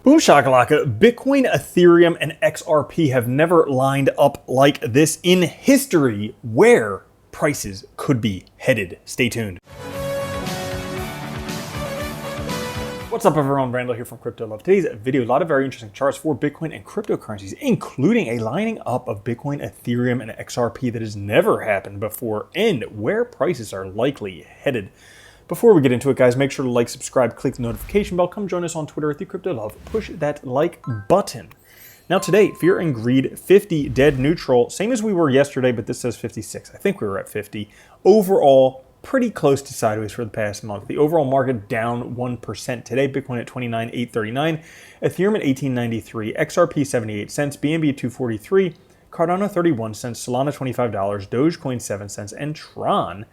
Boom shakalaka, Bitcoin, Ethereum, and XRP have never lined up like this in history. Where prices could be headed. Stay tuned. What's up everyone, Randall here from Crypto Love. Today's video, a lot of very interesting charts for Bitcoin and cryptocurrencies, including a lining up of Bitcoin, Ethereum, and XRP that has never happened before, and where prices are likely headed. Before we get into it, guys, make sure to like, subscribe, click the notification bell, come join us on Twitter at @TheCryptoLove, push that like button. Now today, Fear and Greed, 50, dead neutral, same as we were yesterday, but this says 56. I think we were at 50. Overall, pretty close to sideways for the past month. The overall market down 1% today. Bitcoin at 29,839, Ethereum at 1893, XRP 78 cents, BNB at 243, Cardano 31 cents, Solana $25, Dogecoin 7 cents, and Tron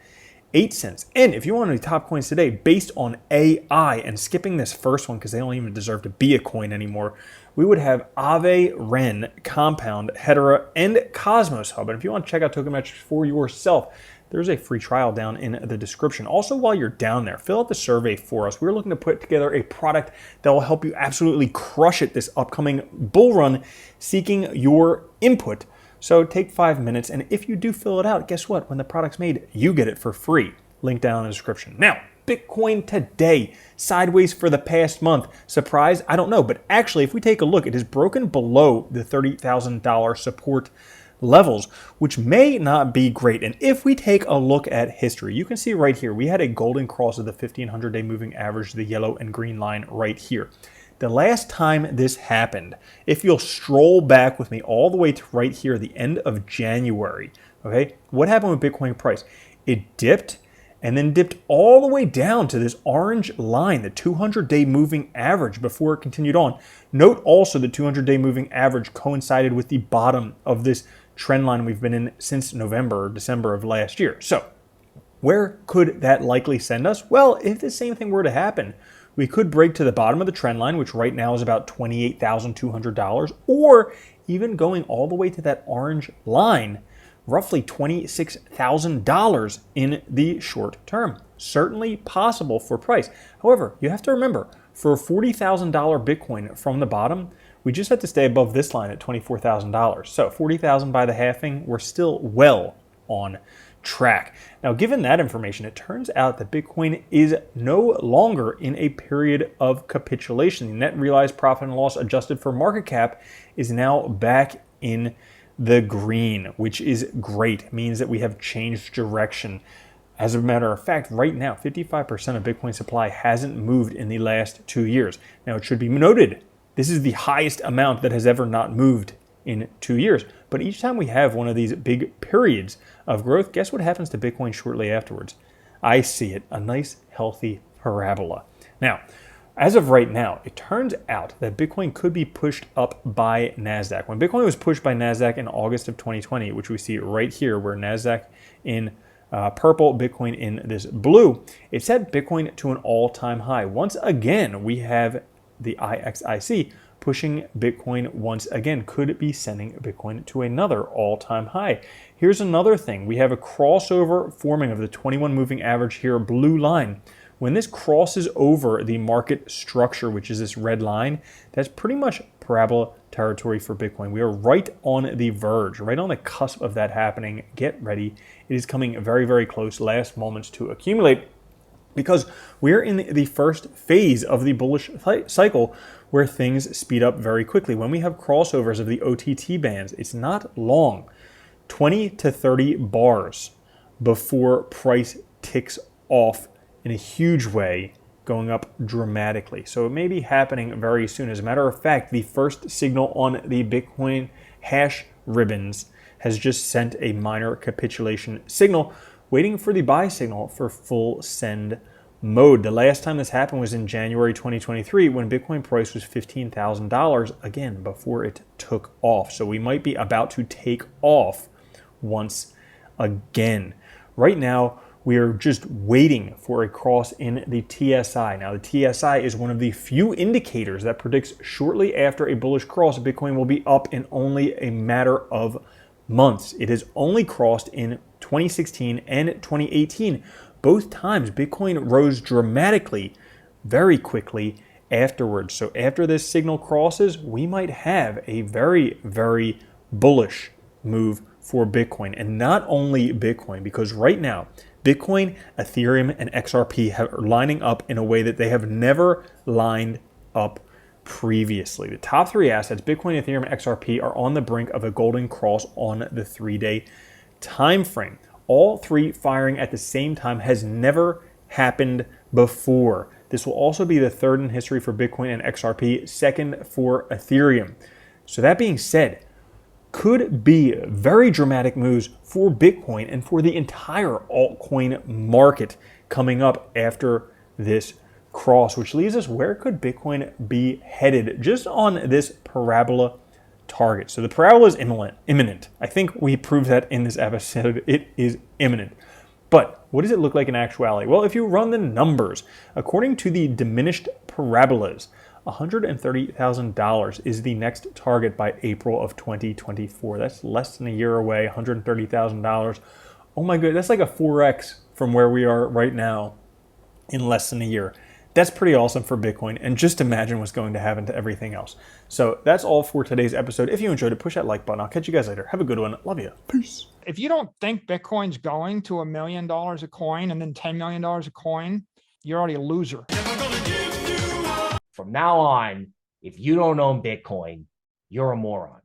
8 cents. And if you want any top coins today based on AI, and skipping this first one because they don't even deserve to be a coin anymore, we would have Aave, Ren, Compound, Hedera, and Cosmos Hub. And if you want to check out token metrics for yourself, there's a free trial down in the description. Also, while you're down there, fill out the survey for us. We're looking to put together a product that will help you absolutely crush it this upcoming bull run, seeking your input. So take 5 minutes, and if you do fill it out, guess what? When the product's made, you get it for free. Link down in the description. Now, Bitcoin today, sideways for the past month. Surprise? I don't know, but actually, if we take a look, it has broken below the $30,000 support levels, which may not be great. And if we take a look at history, you can see right here, we had a golden cross of the 1500-day moving average, the yellow and green line right here. The last time this happened, if you'll stroll back with me all the way to right here, the end of January, okay, what happened with Bitcoin price? It dipped and then dipped all the way down to this orange line, the 200-day moving average, before it continued on. Note also the 200-day moving average coincided with the bottom of this trend line we've been in since November or December of last year. So where could that likely send us? Well, if the same thing were to happen, we could break to the bottom of the trend line, which right now is about $28,200, or even going all the way to that orange line, roughly $26,000 in the short term. Certainly possible for price. However, you have to remember, for a $40,000 Bitcoin from the bottom, we just have to stay above this line at $24,000. So $40,000 by the halving, we're still well on track. Now, given that information, it turns out that Bitcoin is no longer in a period of capitulation. The net realized profit and loss adjusted for market cap is now back in the green, which is great. It means that we have changed direction. As a matter of fact, right now, 55% of Bitcoin supply hasn't moved in the last 2 years. Now, it should be noted, this is the highest amount that has ever not moved in 2 years. But each time we have one of these big periods of growth, guess what happens to Bitcoin shortly afterwards? I see it, a nice, healthy parabola. Now, as of right now, it turns out that Bitcoin could be pushed up by NASDAQ. When Bitcoin was pushed by NASDAQ in August of 2020, which we see right here, where NASDAQ in purple, Bitcoin in this blue, it set Bitcoin to an all-time high. Once again, we have the IXIC pushing Bitcoin once again, could be sending Bitcoin to another all-time high. Here's another thing. We have a crossover forming of the 21 moving average here, blue line. When this crosses over the market structure, which is this red line, that's pretty much parabola territory for Bitcoin. We are right on the verge, right on the cusp of that happening. Get ready. It is coming very, very close. Last moments to accumulate, because we're in the first phase of the bullish cycle where things speed up very quickly. When we have crossovers of the OTT bands, it's not long, 20 to 30 bars before price ticks off in a huge way, going up dramatically. So it may be happening very soon. As a matter of fact, the first signal on the Bitcoin hash ribbons has just sent a minor capitulation signal, waiting for the buy signal for full send mode. The last time this happened was in January 2023 when Bitcoin price was $15,000, again, before it took off. So we might be about to take off once again. Right now, we are just waiting for a cross in the TSI. Now, the TSI is one of the few indicators that predicts shortly after a bullish cross, Bitcoin will be up in only a matter of months. It has only crossed in 2016 and 2018. Both times, Bitcoin rose dramatically, very quickly, afterwards. So after this signal crosses, we might have a very, very bullish move for Bitcoin. And not only Bitcoin, because right now, Bitcoin, Ethereum, and XRP are lining up in a way that they have never lined up previously. The top three assets, Bitcoin, Ethereum, and XRP, are on the brink of a golden cross on the 3-day time frame. All three firing at the same time has never happened before. This will also be the third in history for Bitcoin and XRP, second for Ethereum. So that being said, could be very dramatic moves for Bitcoin and for the entire altcoin market coming up after this cross, which leaves us, where could Bitcoin be headed just on this parabola target? So the parabola is imminent. I think we proved that in this episode. It is imminent. But what does it look like in actuality? Well, if you run the numbers, according to the diminished parabolas, $130,000 is the next target by April of 2024. That's less than a year away, $130,000. Oh my goodness, that's like a 4x from where we are right now in less than a year. That's pretty awesome for Bitcoin, and just imagine what's going to happen to everything else. So that's all for today's episode. If you enjoyed it, push that like button. I'll catch you guys later. Have a good one. Love you. Peace. If you don't think Bitcoin's going to $1 million a coin and then $10 million a coin, you're already a loser. From now on, if you don't own Bitcoin, you're a moron.